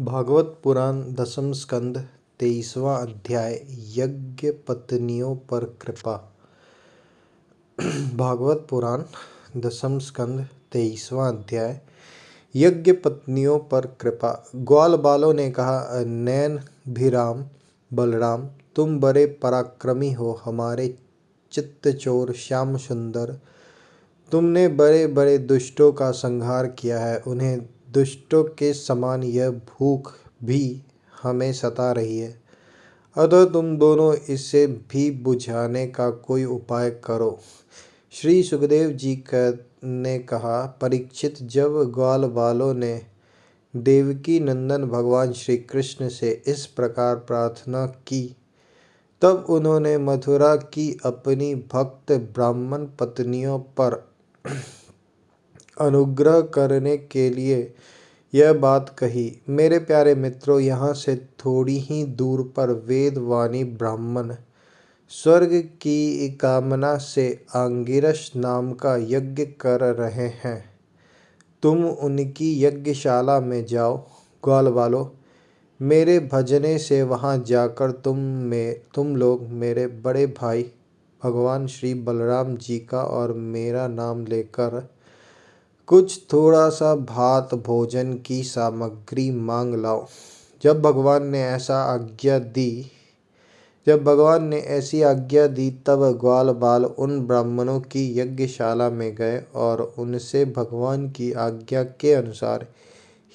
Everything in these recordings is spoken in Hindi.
भागवत पुराण दसम स्कंद 23वां अध्याय यज्ञ पत्नियों पर कृपा। भागवत पुराण दसम स्कंद 23वां अध्याय यज्ञ पत्नियों पर कृपा। ग्वाल बालों ने कहा, नैन भिराम बलराम, तुम बड़े पराक्रमी हो। हमारे चित्तचोर श्याम सुंदर, तुमने बड़े बड़े दुष्टों का संहार किया है। उन्हें दुष्टों के समान यह भूख भी हमें सता रही है। अतः तुम दोनों इसे भी बुझाने का कोई उपाय करो। श्री सुखदेव जी ने कहा, परीक्षित, जब ग्वाल बालों ने देवकी नंदन भगवान श्री कृष्ण से इस प्रकार प्रार्थना की, तब उन्होंने मथुरा की अपनी भक्त ब्राह्मण पत्नियों पर अनुग्रह करने के लिए यह बात कही। मेरे प्यारे मित्रों, यहाँ से थोड़ी ही दूर पर वेदवाणी ब्राह्मण स्वर्ग की कामना से आंगिरस नाम का यज्ञ कर रहे हैं। तुम उनकी यज्ञशाला में जाओ। ग्वाल बालों, मेरे भजने से वहाँ जाकर तुम लोग मेरे बड़े भाई भगवान श्री बलराम जी का और मेरा नाम लेकर कुछ थोड़ा सा भात भोजन की सामग्री मांग लाओ। जब भगवान ने ऐसी आज्ञा दी तब ग्वाल बाल उन ब्राह्मणों की यज्ञशाला में गए और उनसे भगवान की आज्ञा के अनुसार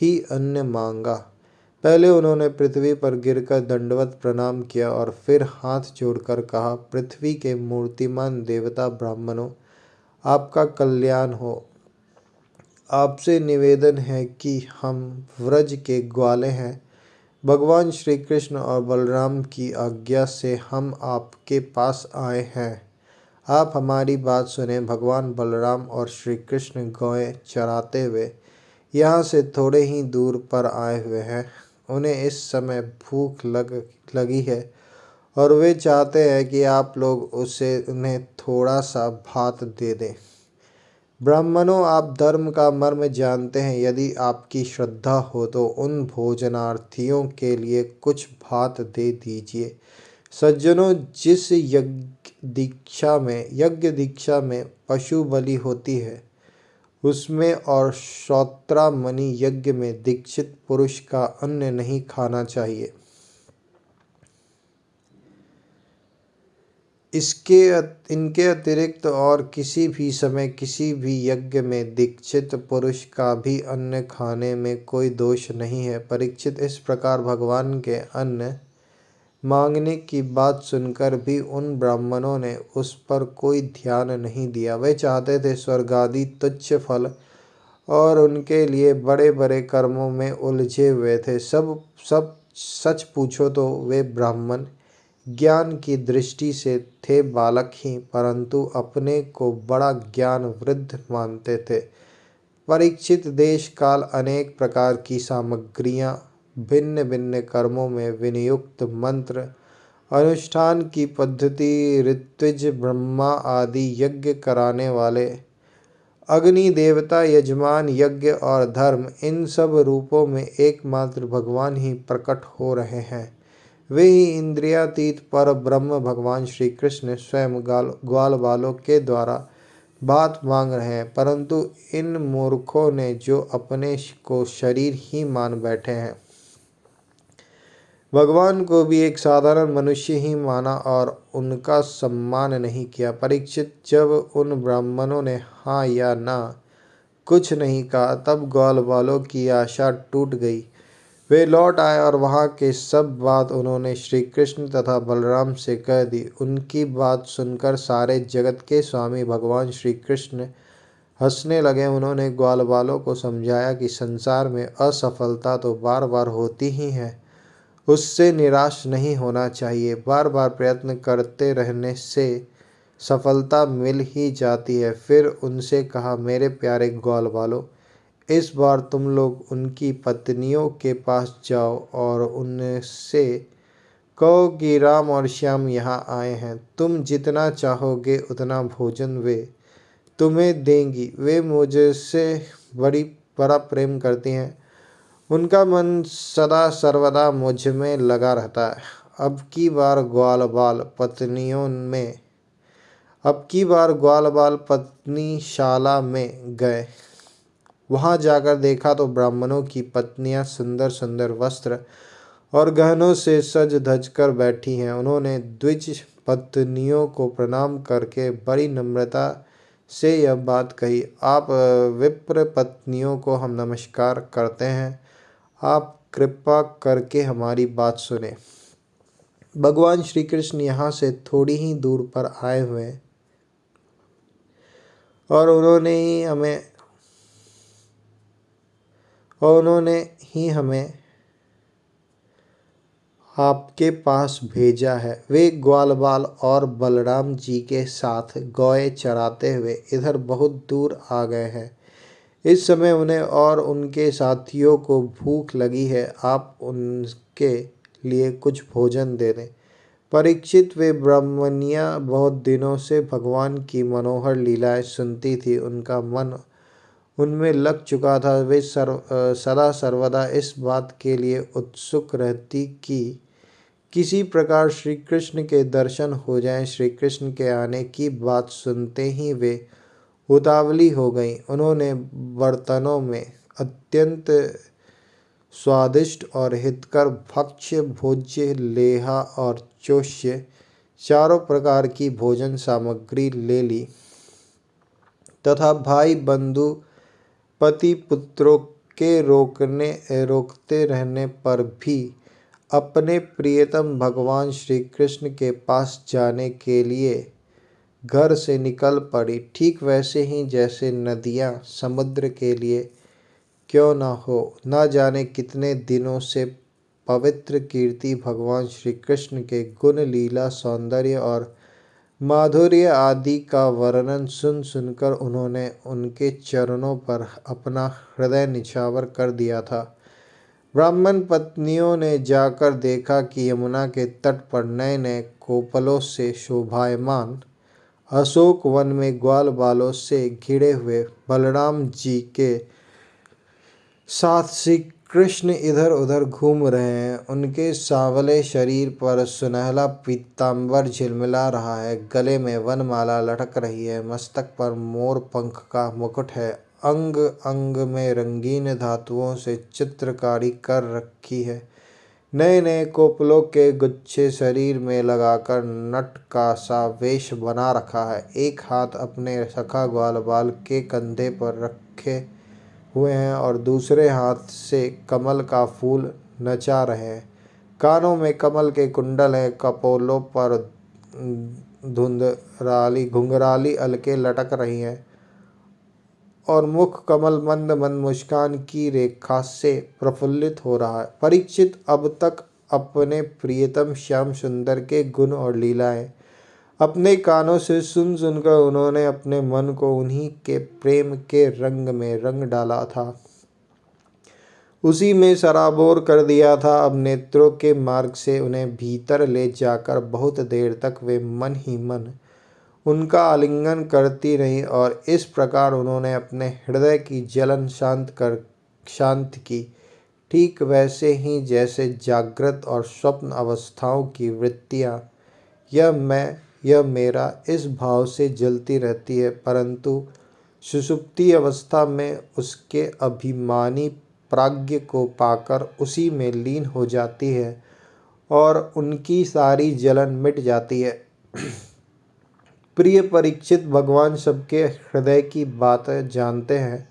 ही अन्न मांगा। पहले उन्होंने पृथ्वी पर गिरकर दंडवत प्रणाम किया और फिर हाथ जोड़कर कहा, पृथ्वी के मूर्तिमान देवता ब्राह्मणों, आपका कल्याण हो। आपसे निवेदन है कि हम व्रज के ग्वाले हैं। भगवान श्री कृष्ण और बलराम की आज्ञा से हम आपके पास आए हैं। आप हमारी बात सुने। भगवान बलराम और श्री कृष्ण गौएं चराते हुए यहाँ से थोड़े ही दूर पर आए हुए हैं। उन्हें इस समय भूख लगी है और वे चाहते हैं कि आप लोग उन्हें थोड़ा सा भात दे दें। ब्राह्मणों, आप धर्म का मर्म जानते हैं। यदि आपकी श्रद्धा हो तो उन भोजनार्थियों के लिए कुछ भात दे दीजिए। सज्जनों, जिस यज्ञ दीक्षा में पशु बलि होती है, उसमें और श्रोत्रामणि यज्ञ में दीक्षित पुरुष का अन्न नहीं खाना चाहिए। इनके अतिरिक्त और किसी भी समय किसी भी यज्ञ में दीक्षित पुरुष का भी अन्न खाने में कोई दोष नहीं है। परीक्षित, इस प्रकार भगवान के अन्न मांगने की बात सुनकर भी उन ब्राह्मणों ने उस पर कोई ध्यान नहीं दिया। वे चाहते थे स्वर्ग आदि तुच्छ फल और उनके लिए बड़े बड़े कर्मों में उलझे हुए थे। सब सच पूछो तो वे ब्राह्मण ज्ञान की दृष्टि से थे बालक ही, परंतु अपने को बड़ा ज्ञान वृद्ध मानते थे। परीक्षित, देश काल अनेक प्रकार की सामग्रियां भिन्न भिन्न कर्मों में विनियुक्त मंत्र अनुष्ठान की पद्धति ऋत्विज ब्रह्मा आदि यज्ञ कराने वाले अग्नि देवता यजमान यज्ञ और धर्म, इन सब रूपों में एकमात्र भगवान ही प्रकट हो रहे हैं। वे ही इंद्रियातीत पर ब्रह्म भगवान श्री कृष्ण स्वयं ग्वाल बालों के द्वारा बात मांग रहे हैं। परंतु इन मूर्खों ने जो अपने को शरीर ही मान बैठे हैं, भगवान को भी एक साधारण मनुष्य ही माना और उनका सम्मान नहीं किया। परीक्षित, जब उन ब्राह्मणों ने हाँ या ना कुछ नहीं कहा, तब ग्वाल बालों की आशा टूट गई। वे लौट आए और वहाँ के सब बात उन्होंने श्री कृष्ण तथा बलराम से कह दी। उनकी बात सुनकर सारे जगत के स्वामी भगवान श्री कृष्ण हंसने लगे। उन्होंने ग्वाल बालों को समझाया कि संसार में असफलता तो बार बार होती ही है, उससे निराश नहीं होना चाहिए। बार बार प्रयत्न करते रहने से सफलता मिल ही जाती है। फिर उनसे कहा, मेरे प्यारे ग्वाल बालों, इस बार तुम लोग उनकी पत्नियों के पास जाओ और उनसे कहो कि राम और श्याम यहाँ आए हैं। तुम जितना चाहोगे उतना भोजन वे तुम्हें देंगी। वे मुझसे बड़ा प्रेम करती हैं उनका मन सदा सर्वदा मुझ में लगा रहता है। अब की बार ग्वाल बाल पत्नीशाला में गए। वहां जाकर देखा तो ब्राह्मणों की पत्नियां सुंदर सुंदर वस्त्र और गहनों से सज धज कर बैठी हैं। उन्होंने द्विज पत्नियों को प्रणाम करके बड़ी नम्रता से यह बात कही, आप विप्र पत्नियों को हम नमस्कार करते हैं, आप कृपा करके हमारी बात सुने। भगवान श्री कृष्ण यहाँ से थोड़ी ही दूर पर आए हुए हैं और उन्होंने ही हमें आपके पास भेजा है। वे ग्वाल बाल और बलराम जी के साथ गौएं चराते हुए इधर बहुत दूर आ गए हैं। इस समय उन्हें और उनके साथियों को भूख लगी है, आप उनके लिए कुछ भोजन दे दें। परीक्षित, वे ब्राह्मणियाँ बहुत दिनों से भगवान की मनोहर लीलाएं सुनती थी, उनका मन उनमें लग चुका था। वे सदा सर्वदा इस बात के लिए उत्सुक रहती कि किसी प्रकार श्री कृष्ण के दर्शन हो जाएं। श्री कृष्ण के आने की बात सुनते ही वे उतावली हो गईं। उन्होंने बर्तनों में अत्यंत स्वादिष्ट और हितकर भक्ष्य, भोज्य, लेहा और चोष्य चारों प्रकार की भोजन सामग्री ले ली तथा भाई बंधु पति पुत्रों के रोकते रहने पर भी अपने प्रियतम भगवान श्री कृष्ण के पास जाने के लिए घर से निकल पड़ी। ठीक वैसे ही जैसे नदियाँ समुद्र के लिए क्यों न हो, न जाने कितने दिनों से पवित्र कीर्ति भगवान श्री कृष्ण के गुण, लीला, सौंदर्य और माधुर्य आदि का वर्णन सुन सुनकर उन्होंने उनके चरणों पर अपना हृदय निछावर कर दिया था। ब्राह्मण पत्नियों ने जाकर देखा कि यमुना के तट पर नए नए कोपलों से शोभायमान अशोक वन में ग्वाल बालों से घिरे हुए बलराम जी के साथ श्री कृष्ण इधर उधर घूम रहे हैं। उनके सांवले शरीर पर सुनहला पीतांबर झिलमिला रहा है, गले में वनमाला लटक रही है, मस्तक पर मोर पंख का मुकुट है, अंग अंग में रंगीन धातुओं से चित्रकारी कर रखी है। नए नए कोपलों के गुच्छे शरीर में लगाकर नट का सा वेश बना रखा है। एक हाथ अपने सखा ग्वाल बाल के कंधे पर रखे हुए हैं और दूसरे हाथ से कमल का फूल नचा रहे हैं। कानों में कमल के कुंडल हैं, कपोलों पर धुंधराली घुंघराली अलके लटक रही हैं और मुख कमल मंद मंद मुस्कान की रेखा से प्रफुल्लित हो रहा है। परीक्षित, अब तक अपने प्रियतम श्याम सुंदर के गुण और लीलाएं अपने कानों से सुन सुनकर उन्होंने अपने मन को उन्हीं के प्रेम के रंग में रंग डाला था, उसी में सराबोर कर दिया था। अब नेत्रों के मार्ग से उन्हें भीतर ले जाकर बहुत देर तक वे मन ही मन उनका आलिंगन करती रहीं और इस प्रकार उन्होंने अपने हृदय की जलन शांत की। ठीक वैसे ही जैसे जागृत और स्वप्न अवस्थाओं की वृत्तियाँ यह मैं, यह मेरा इस भाव से जलती रहती है, परंतु सुषुप्ति अवस्था में उसके अभिमानी प्राज्ञ को पाकर उसी में लीन हो जाती है और उनकी सारी जलन मिट जाती है। प्रिय परीक्षित, भगवान सबके हृदय की बात जानते हैं,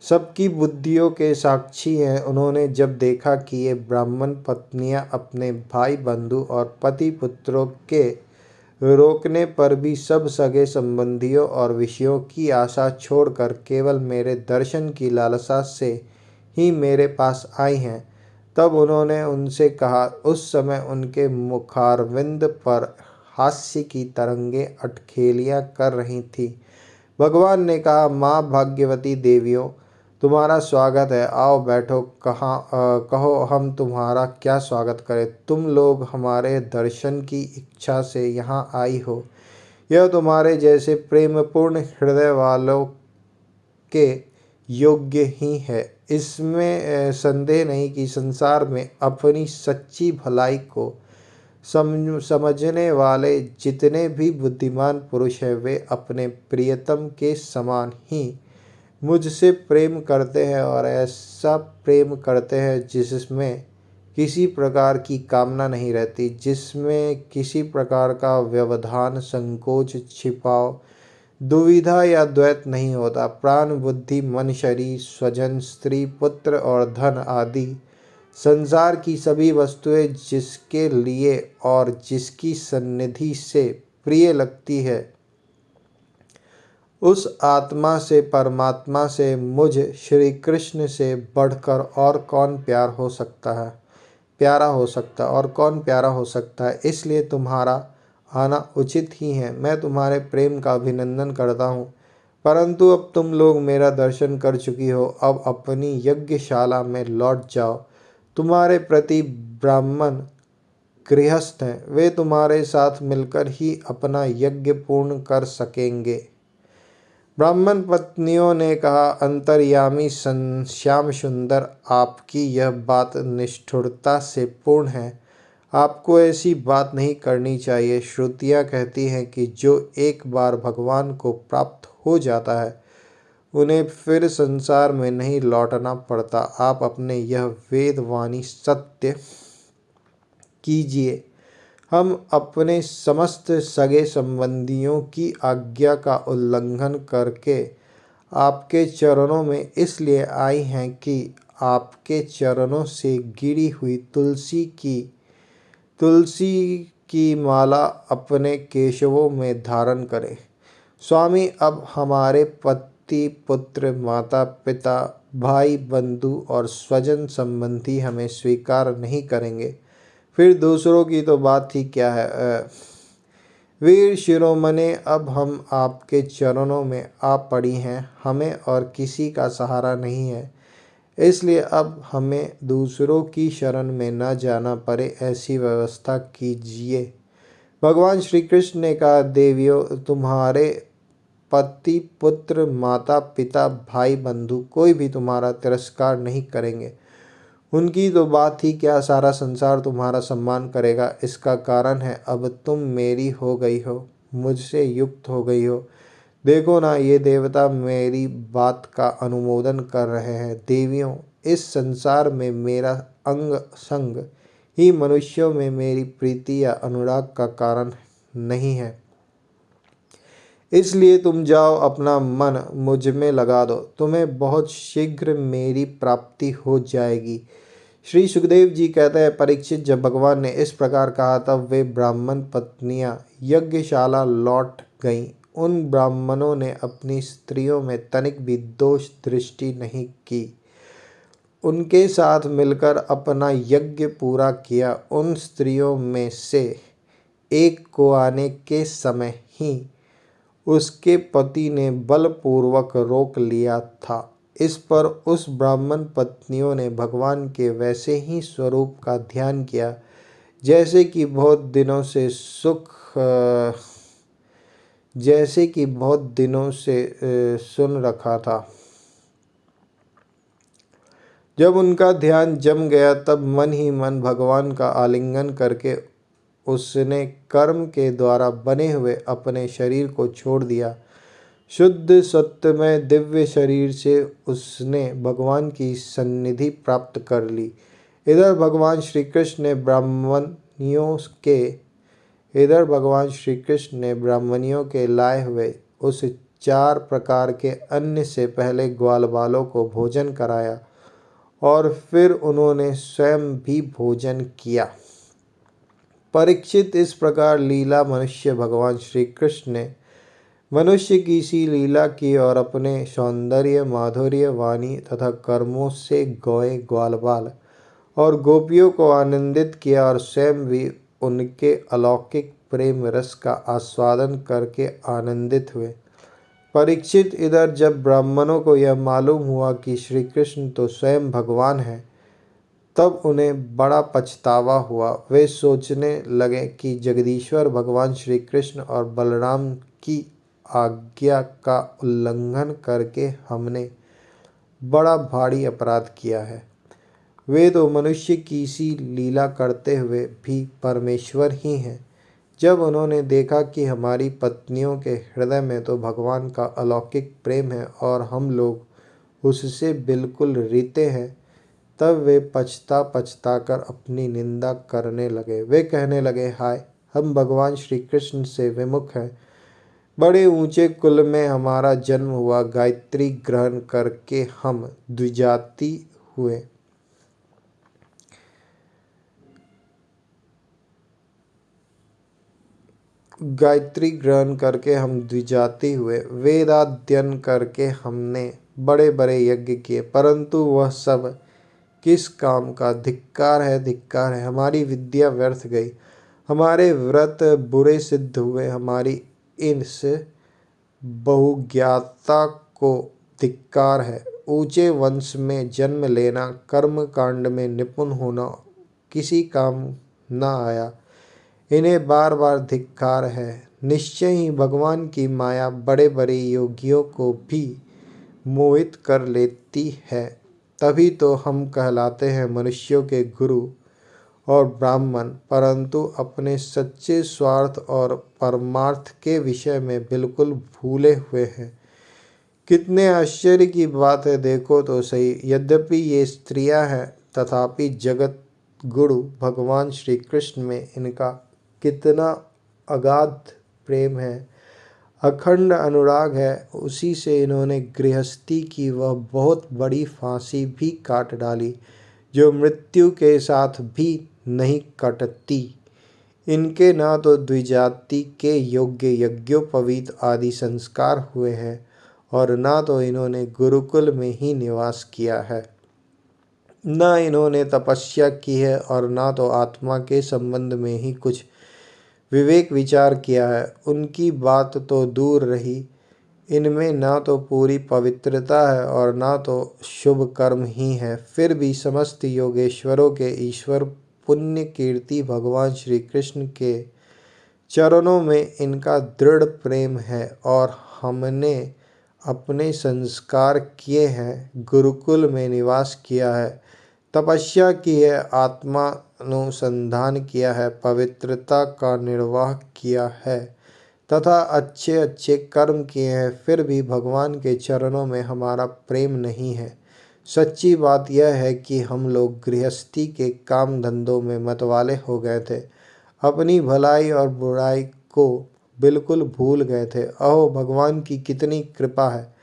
सबकी बुद्धियों के साक्षी हैं। उन्होंने जब देखा कि ये ब्राह्मण पत्नियां अपने भाई बंधु और पति पुत्रों के रोकने पर भी सब सगे संबंधियों और विषयों की आशा छोड़कर केवल मेरे दर्शन की लालसा से ही मेरे पास आई हैं, तब उन्होंने उनसे कहा। उस समय उनके मुखारविंद पर हास्य की तरंगें अटखेलियाँ कर रही थीं। भगवान ने कहा, माँ भाग्यवती देवियों, तुम्हारा स्वागत है, आओ बैठो, कहो हम तुम्हारा क्या स्वागत करें। तुम लोग हमारे दर्शन की इच्छा से यहाँ आई हो। यह तुम्हारे जैसे प्रेमपूर्ण हृदय वालों के योग्य ही है। इसमें संदेह नहीं कि संसार में अपनी सच्ची भलाई को समझने वाले जितने भी बुद्धिमान पुरुष हैं वे अपने प्रियतम के समान ही मुझसे प्रेम करते हैं और ऐसा प्रेम करते हैं जिसमें किसी प्रकार की कामना नहीं रहती, जिसमें किसी प्रकार का व्यवधान, संकोच, छिपाव, दुविधा या द्वैत नहीं होता। प्राण, बुद्धि, मन, शरीर, स्वजन, स्त्री, पुत्र और धन आदि संसार की सभी वस्तुएं जिसके लिए और जिसकी सन्निधि से प्रिय लगती है, उस आत्मा से, परमात्मा से, मुझ श्री कृष्ण से बढ़कर और कौन प्यारा हो सकता है और कौन प्यारा हो सकता है। इसलिए तुम्हारा आना उचित ही है। मैं तुम्हारे प्रेम का अभिनंदन करता हूँ, परंतु अब तुम लोग मेरा दर्शन कर चुकी हो, अब अपनी यज्ञशाला में लौट जाओ। तुम्हारे प्रति ब्राह्मण गृहस्थ हैं, वे तुम्हारे साथ मिलकर ही अपना यज्ञ पूर्ण कर सकेंगे। ब्राह्मण पत्नियों ने कहा, अंतर्यामी श्याम सुंदर, आपकी यह बात निष्ठुरता से पूर्ण है। आपको ऐसी बात नहीं करनी चाहिए। श्रुतियाँ कहती हैं कि जो एक बार भगवान को प्राप्त हो जाता है उन्हें फिर संसार में नहीं लौटना पड़ता। आप अपने यह वेदवाणी सत्य कीजिए। हम अपने समस्त सगे संबंधियों की आज्ञा का उल्लंघन करके आपके चरणों में इसलिए आई हैं कि आपके चरणों से गिरी हुई तुलसी की माला अपने केशवों में धारण करें। स्वामी, अब हमारे पति, पुत्र, माता पिता, भाई, बंधु और स्वजन संबंधी हमें स्वीकार नहीं करेंगे, फिर दूसरों की तो बात ही क्या है। वीर शिरोमणे, अब हम आपके चरणों में आ पड़ी हैं। हमें और किसी का सहारा नहीं है, इसलिए अब हमें दूसरों की शरण में न जाना पड़े, ऐसी व्यवस्था कीजिए। भगवान श्री कृष्ण ने कहा, देवियों, तुम्हारे पति, पुत्र, माता पिता, भाई, बंधु कोई भी तुम्हारा तिरस्कार नहीं करेंगे। उनकी तो बात ही क्या, सारा संसार तुम्हारा सम्मान करेगा। इसका कारण है अब तुम मेरी हो गई हो, मुझसे युक्त हो गई हो। देखो ना, ये देवता मेरी बात का अनुमोदन कर रहे हैं। देवियों, इस संसार में मेरा अंग संग ही मनुष्यों में मेरी प्रीति या अनुराग का कारण नहीं है। इसलिए तुम जाओ, अपना मन मुझ में लगा दो, तुम्हें बहुत शीघ्र मेरी प्राप्ति हो जाएगी। श्री सुखदेव जी कहते हैं, परीक्षित, जब भगवान ने इस प्रकार कहा तब वे ब्राह्मण पत्नियां यज्ञशाला लौट गईं। उन ब्राह्मणों ने अपनी स्त्रियों में तनिक भी दोष दृष्टि नहीं की, उनके साथ मिलकर अपना यज्ञ पूरा किया। उन स्त्रियों में से एक को आने के समय ही उसके पति ने बलपूर्वक रोक लिया था। इस पर उस ब्राह्मण पत्नियों ने भगवान के वैसे ही स्वरूप का ध्यान किया जैसे कि बहुत दिनों से सुन रखा था। जब उनका ध्यान जम गया तब मन ही मन भगवान का आलिंगन करके उसने कर्म के द्वारा बने हुए अपने शरीर को छोड़ दिया। शुद्ध सत्यमय दिव्य शरीर से उसने भगवान की सन्निधि प्राप्त कर ली। इधर भगवान श्री कृष्ण ने ब्राह्मणियों के लाए हुए उस 4 प्रकार के अन्न से पहले ग्वाल बालों को भोजन कराया और फिर उन्होंने स्वयं भी भोजन किया। परीक्षित, इस प्रकार लीला मनुष्य भगवान श्री कृष्ण ने मनुष्य की सी लीला की और अपने सौंदर्य, माधुर्य, वाणी तथा कर्मों से गौएं, ग्वालबाल और गोपियों को आनंदित किया और स्वयं भी उनके अलौकिक प्रेम रस का आस्वादन करके आनंदित हुए। परीक्षित, इधर जब ब्राह्मणों को यह मालूम हुआ कि श्री कृष्ण तो स्वयं भगवान हैं, तब उन्हें बड़ा पछतावा हुआ। वे सोचने लगे कि जगदीश्वर भगवान श्री कृष्ण और बलराम की आज्ञा का उल्लंघन करके हमने बड़ा भारी अपराध किया है। वे तो मनुष्य की सी लीला करते हुए भी परमेश्वर ही हैं। जब उन्होंने देखा कि हमारी पत्नियों के हृदय में तो भगवान का अलौकिक प्रेम है और हम लोग उससे बिल्कुल रीते हैं, तब वे पछता पछता कर अपनी निंदा करने लगे। वे कहने लगे, हाय, हम भगवान श्री कृष्ण से विमुख हैं। बड़े ऊंचे कुल में हमारा जन्म हुआ, गायत्री ग्रहण करके हम द्विजाति हुए। गायत्री ग्रहण करके हम द्विजाति हुए। वेदाध्ययन करके हमने बड़े बड़े यज्ञ किए, परंतु वह सब किस काम का? धिक्कार है, धिक्कार है। हमारी विद्या व्यर्थ गई, हमारे व्रत बुरे सिद्ध हुए। हमारी इस बहुज्ञाता को धिक्कार है। ऊंचे वंश में जन्म लेना, कर्म कांड में निपुण होना किसी काम न आया। इन्हें बार बार धिक्कार है। निश्चय ही भगवान की माया बड़े बड़े योगियों को भी मोहित कर लेती है। तभी तो हम कहलाते हैं मनुष्यों के गुरु और ब्राह्मण, परंतु अपने सच्चे स्वार्थ और परमार्थ के विषय में बिल्कुल भूले हुए हैं। कितने आश्चर्य की बात है, देखो तो सही। यद्यपि ये स्त्रियां हैं, तथापि जगत गुरु भगवान श्री कृष्ण में इनका कितना अगाध प्रेम है, अखंड अनुराग है। उसी से इन्होंने गृहस्थी की वह बहुत बड़ी फांसी भी काट डाली, जो मृत्यु के साथ भी नहीं कटती। इनके ना तो द्विजाति के योग्य यज्ञोपवीत आदि संस्कार हुए हैं और ना तो इन्होंने गुरुकुल में ही निवास किया है, न इन्होंने तपस्या की है और ना तो आत्मा के संबंध में ही कुछ विवेक विचार किया है। उनकी बात तो दूर रही, इनमें ना तो पूरी पवित्रता है और ना तो शुभ कर्म ही है। फिर भी समस्त योगेश्वरों के ईश्वर पुण्य कीर्ति भगवान श्री कृष्ण के चरणों में इनका दृढ़ प्रेम है और हमने अपने संस्कार किए हैं, गुरुकुल में निवास किया है, तपस्या की है, आत्मानुसंधान किया है, पवित्रता का निर्वाह किया है तथा अच्छे अच्छे कर्म किए हैं, फिर भी भगवान के चरणों में हमारा प्रेम नहीं है। सच्ची बात यह है कि हम लोग गृहस्थी के काम धंधों में मतवाले हो गए थे, अपनी भलाई और बुराई को बिल्कुल भूल गए थे। अहो, भगवान की कितनी कृपा है।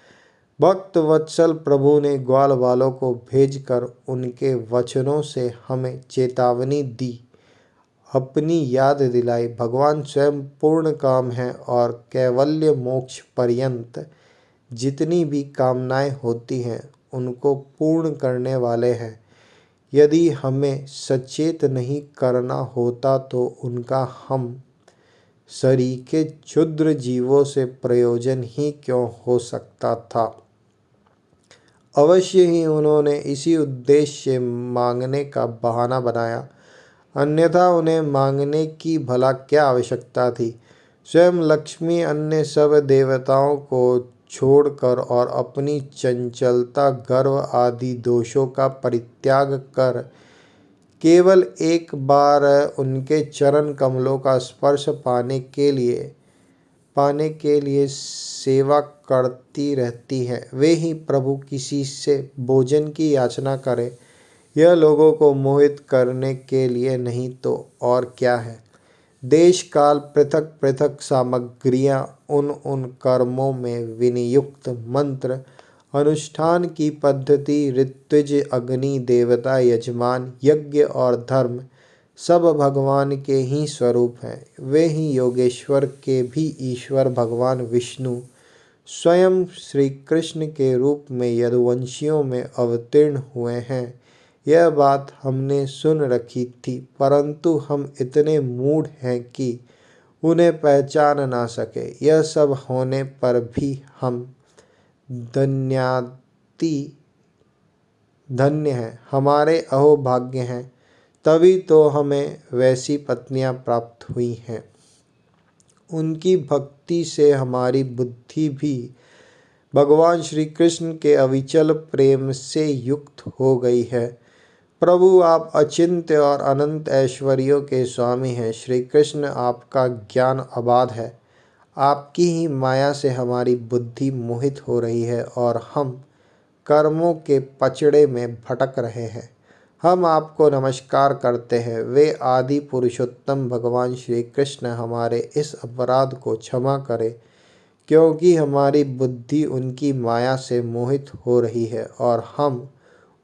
भक्त वत्सल प्रभु ने ग्वाल वालों को भेजकर उनके वचनों से हमें चेतावनी दी, अपनी याद दिलाई। भगवान स्वयं पूर्ण काम है और कैवल्य मोक्ष पर्यंत जितनी भी कामनाएं होती हैं उनको पूर्ण करने वाले हैं। यदि हमें सचेत नहीं करना होता तो उनका हम सरीखे क्षुद्र जीवों से प्रयोजन ही क्यों हो सकता था। अवश्य ही उन्होंने इसी उद्देश्य से मांगने का बहाना बनाया, अन्यथा उन्हें मांगने की भला क्या आवश्यकता थी। स्वयं लक्ष्मी अन्य सब देवताओं को छोड़कर और अपनी चंचलता, गर्व आदि दोषों का परित्याग कर केवल एक बार उनके चरण कमलों का स्पर्श पाने के लिए सेवा करती रहती है। वे ही प्रभु किसी से भोजन की याचना करें, यह लोगों को मोहित करने के लिए नहीं तो और क्या है। देश काल पृथक पृथक सामग्रियां उन उन कर्मों में विनियुक्त, मंत्र अनुष्ठान की पद्धति, ऋत्विज, अग्नि, देवता, यजमान, यज्ञ और धर्म सब भगवान के ही स्वरूप हैं। वे ही योगेश्वर के भी ईश्वर भगवान विष्णु स्वयं श्री कृष्ण के रूप में यदुवंशियों में अवतीर्ण हुए हैं। यह बात हमने सुन रखी थी, परंतु हम इतने मूढ़ हैं कि उन्हें पहचान ना सके। यह सब होने पर भी हम धन्य हैं, हमारे अहो भाग्य हैं, तभी तो हमें वैसी पत्नियां प्राप्त हुई हैं। उनकी भक्ति से हमारी बुद्धि भी भगवान श्री कृष्ण के अविचल प्रेम से युक्त हो गई है। प्रभु, आप अचिंत्य और अनंत ऐश्वर्यों के स्वामी हैं। श्री कृष्ण, आपका ज्ञान अबाध है। आपकी ही माया से हमारी बुद्धि मोहित हो रही है और हम कर्मों के पचड़े में भटक रहे हैं। हम आपको नमस्कार करते हैं। वे आदि पुरुषोत्तम भगवान श्री कृष्ण हमारे इस अपराध को क्षमा करें, क्योंकि हमारी बुद्धि उनकी माया से मोहित हो रही है और हम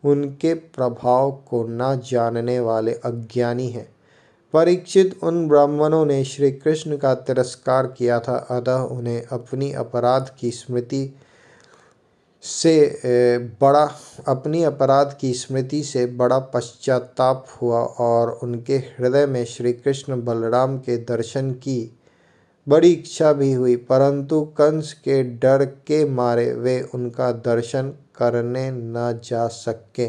उनके प्रभाव को न जानने वाले अज्ञानी हैं। परीक्षित, उन ब्राह्मणों ने श्री कृष्ण का तिरस्कार किया था, अतः उन्हें अपनी अपराध की स्मृति से बड़ा पश्चाताप हुआ और उनके हृदय में श्री कृष्ण बलराम के दर्शन की बड़ी इच्छा भी हुई, परंतु कंस के डर के मारे वे उनका दर्शन करने न जा सके।